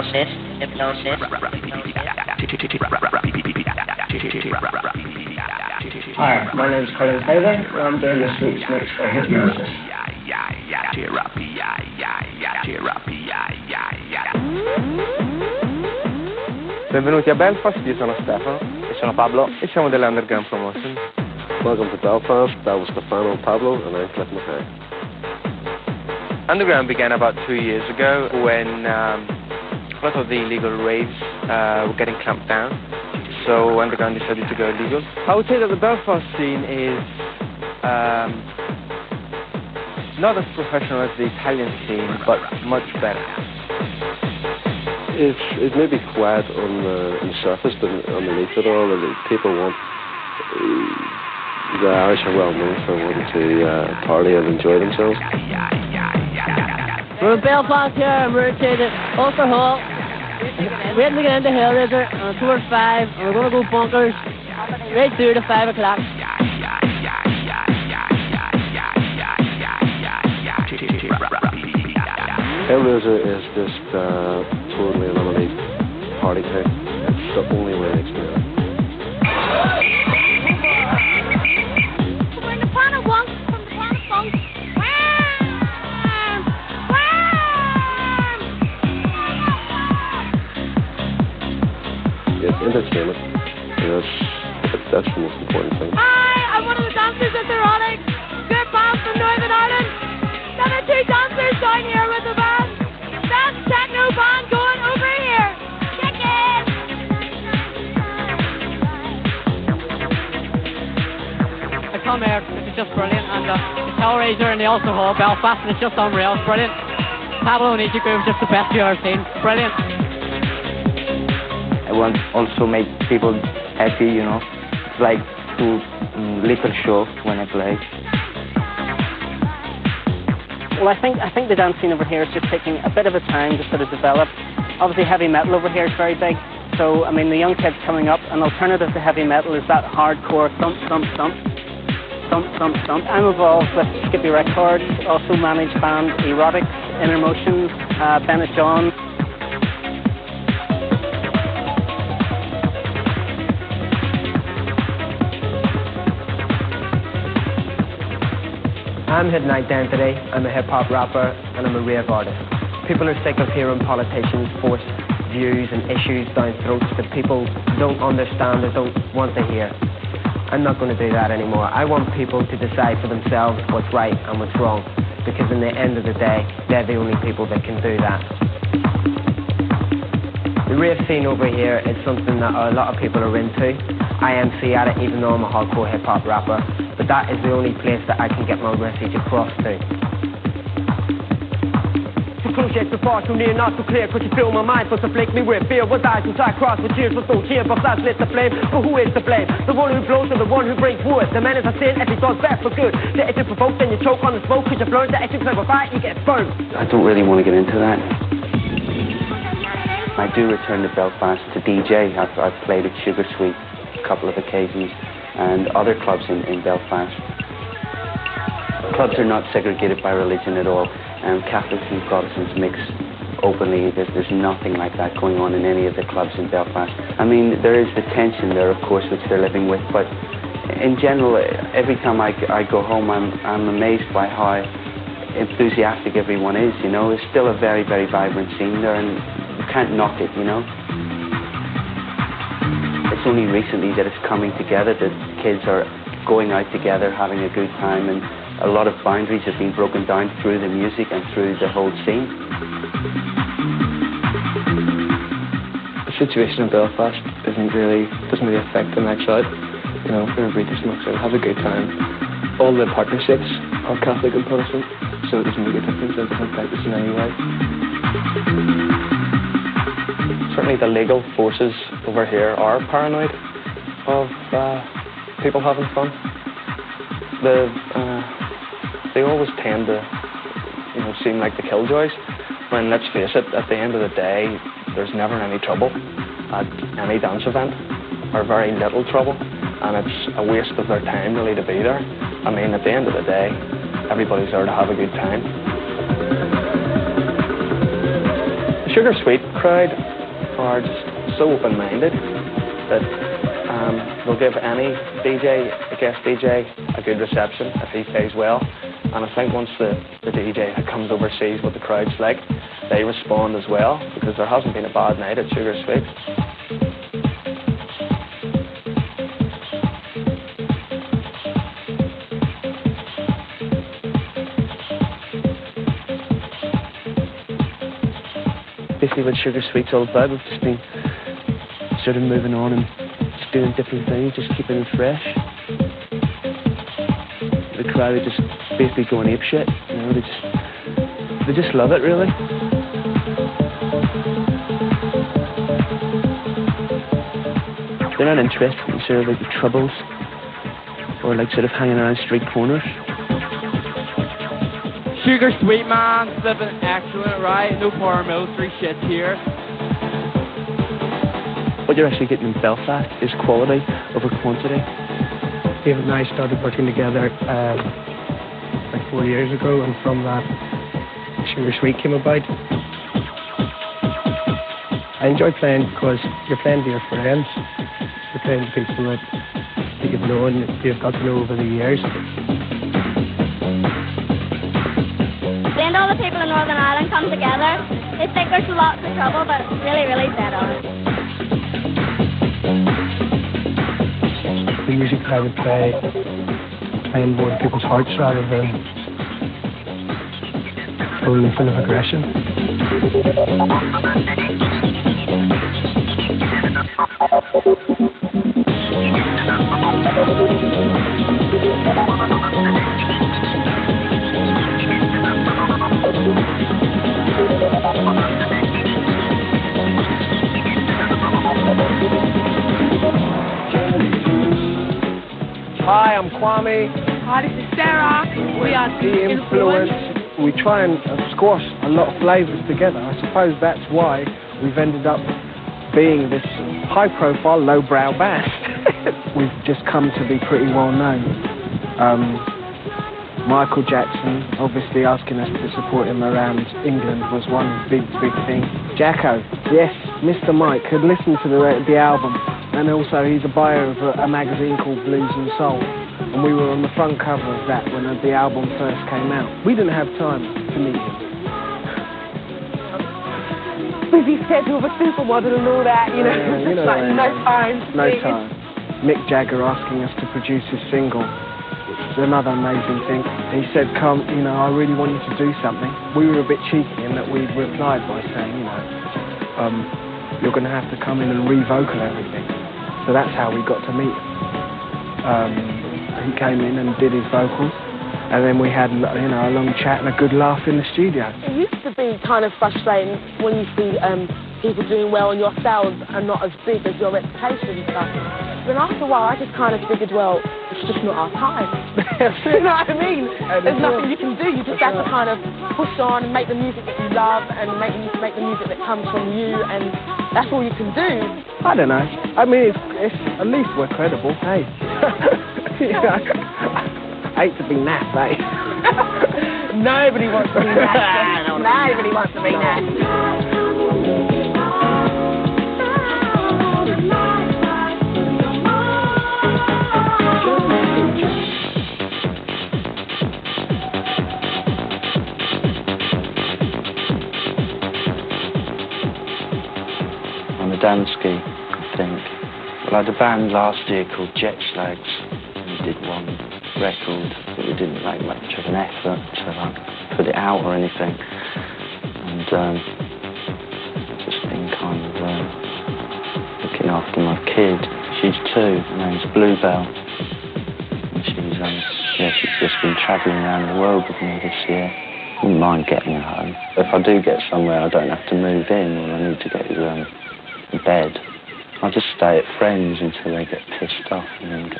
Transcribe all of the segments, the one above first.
hypnosis, hypnosis. Hi, my name is Colin Taylor, and I'm doing this week's mix for Hypnosis. Benvenuti a Belfast, io sono Stefano. E sono Pablo. E siamo delle Underground Promotion. Welcome to Belfast, that was Stefano and Pablo, and I'm Cliff McKay. Underground began about 2 years ago when a lot of the illegal raves were getting clamped down. So Underground decided to go illegal. I would say that the Belfast scene is not as professional as the Italian scene, but much better. It may be quiet on the surface, but underneath it all, people want. The Irish are well known for wanting to party and enjoy themselves. We're in Belfast here, and we're to the Ulster Hall. Waiting to get into Hellraiser on tour 5, and we're going to go bonkers right through to 5 o'clock. Hellraiser is just totally eliminate party time. It's the only way to explain it. We're in the planet Wonk from the planet Funk. It's entertainment. That's the most important thing. Hi, I'm one of the dancers at the Erotic. Good band from Northern Ireland. There are 2 dancers down here with the band. Best techno band going over here. Check it. I come here, this is just brilliant, and the Hellraiser in the Ulster Hall, Belfast, and it's just unreal, it's brilliant. Pablo and Egypt Groove is just the best you've ever seen, brilliant. I want also make people happy, you know. It's like do little show when I play. Well, I think the dance scene over here is just taking a bit of a time to sort of develop. Obviously, heavy metal over here is very big. So, I mean, the young kids coming up, an alternative to heavy metal is that hardcore thump, thump, thump. Thump, thump, thump. I'm involved with Skippy Records, also manage band Erotic, Inner Motions, Bennett John. I'm Hidden Identity, I'm a hip-hop rapper, and I'm a rave artist. People are sick of hearing politicians force views and issues down throats that people don't understand or don't want to hear. I'm not going to do that anymore. I want people to decide for themselves what's right and what's wrong, because in the end of the day, they're the only people that can do that. The rave scene over here is something that a lot of people are into. I MC at it, even though I'm a hardcore hip-hop rapper, but that is the only place that I can get my message across to. Too close yet too far, too near, not too clear. Could you feel my mind for to flake me with fear? What eyes inside cross with tears, with no cheer, but flash lit the flame. But who is to blame? The one who blows or the one who brings wood? The man is a sin, if he does bad for good. The if you provoke, then you choke on the smoke. Cause you've learned that if you clever fight, you get burned. I don't really want to get into that. I do return to Belfast to DJ. I've played at Sugar Sweet a couple of occasions and other clubs in Belfast. Clubs are not segregated by religion at all, and Catholics and Protestants mix openly. There's nothing like that going on in any of the clubs in Belfast. I mean, there is the tension there, of course, which they're living with, but in general, every time I go home, I'm amazed by how enthusiastic everyone is, you know. It's still a very, very vibrant scene there, and you can't knock it, you know. It's only recently that it's coming together, that kids are going out together, having a good time, and a lot of boundaries have been broken down through the music and through the whole scene. The situation in Belfast doesn't really affect the next out. You know, everybody just smokes out, have a good time. All the partnerships are Catholic and Protestant, so it doesn't make a difference, it doesn't affect us in any way. Certainly the legal forces over here are paranoid of people having fun. They always tend to, you know, seem like the killjoys, when, let's face it, at the end of the day, there's never any trouble at any dance event, or very little trouble, and it's a waste of their time really to be there. I mean, at the end of the day, everybody's there to have a good time. Sugar Sweet crowd are just so open-minded that they'll give any DJ, a guest DJ, a good reception if he plays well. And I think once the DJ comes over, sees what the crowd's like, they respond as well, because there hasn't been a bad night at Sugar Sweet. Basically what Sugar Sweet's all about, we've just been sort of moving on and just doing different things, just keeping it fresh. The crowd are just basically going apeshit, you know, they just love it, really. They're not interested in sort of like the troubles or like sort of hanging around street corners. Sugar Sweet, man, living excellent, right? No power military shit here. What you're actually getting in Belfast is quality over quantity. David and I started working together like 4 years ago, and from that, Sugar Sweet came about. I enjoy playing because you're playing to your friends. You're playing to people that you've known, that you've got to know over the years. Seeing all the people in Northern Ireland come together, they think there's lots of trouble, but it's really, really dead on. The music I would play, playing more to people's hearts rather than only full of aggression. Hi, I'm Kwame. Hi, this is Sarah. We are The Influence. We try and squash a lot of flavours together. I suppose that's why we've ended up being this high-profile, low-brow band. We've just come to be pretty well known. Michael Jackson, obviously asking us to support him around England was one big, big thing. Jacko, yes, Mr. Mike had listened to the album, and also he's a buyer of a magazine called Blues and Soul, and we were on the front cover of that when the album first came out. We didn't have time to meet him. busy schedule of a supermodel and all that, you know. Yeah, you know like no time. No time. Mick Jagger asking us to produce his single. It's another amazing thing. He said, come, you know, I really want you to do something. We were a bit cheeky in that we replied by saying, you know, you're going to have to come in and re-vocal everything. So that's how we got to meet him. He came in and did his vocals, and then we had, you know, a long chat and a good laugh in the studio. It used to be kind of frustrating when you see people doing well and your sales are not as big as your reputation and stuff. Then after a while, I just kind of figured, well, it's just not our time. You know what I mean? There's nothing you can do. You just have to kind of push on and make the music that you love and make the music that comes from you, and that's all you can do. I don't know. I mean, it's at least we're credible. Hey. You know, I hate to be naff, eh? Nobody wants to be naff. Nobody wants to be naff. On the Dansky, I think. Well, I had a band last year called Jet Slags. We did one record, but we didn't make much of an effort to put it out or anything. And just been kind of looking after my kid. She's 2, her name's Bluebell. And she's just been travelling around the world with me this year. Wouldn't mind getting her home. If I do get somewhere I don't have to move in or I need to get to bed, I'll just stay at friends until they get pissed off and then go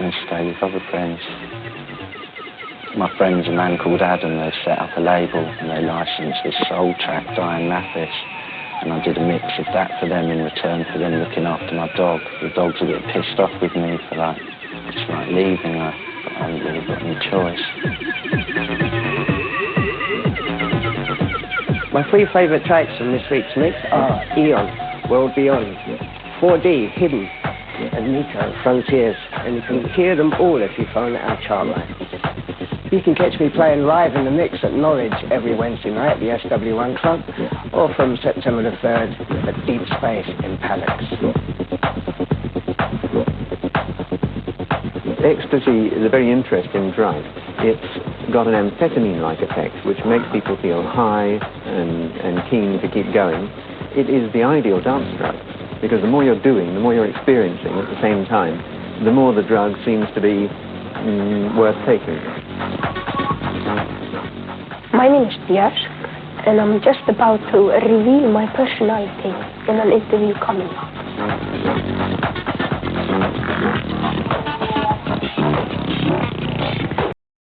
and stay with other friends. My friend's a man called Adam. They set up a label and they licensed this soul track, Diane Mathis, and I did a mix of that for them in return for them looking after my dog. The dog's a bit pissed off with me for just leaving her, but I haven't really got any choice. My 3 favourite tracks from this week's mix are Eon, World Beyond, 4D, Hidden, and Nico, Frontiers, and you can hear them all if you phone our chart line. You can catch me playing live in the mix at Norwich every Wednesday night at the SW1 Club, or from September the 3rd at Deep Space in Palace. Ecstasy is a very interesting drug. It's got an amphetamine-like effect, which makes people feel high and keen to keep going. It is the ideal dance drug, because the more you're doing, the more you're experiencing at the same time, the more the drug seems to be worth taking. My name is Diaz, and I'm just about to reveal my personality in an interview coming up.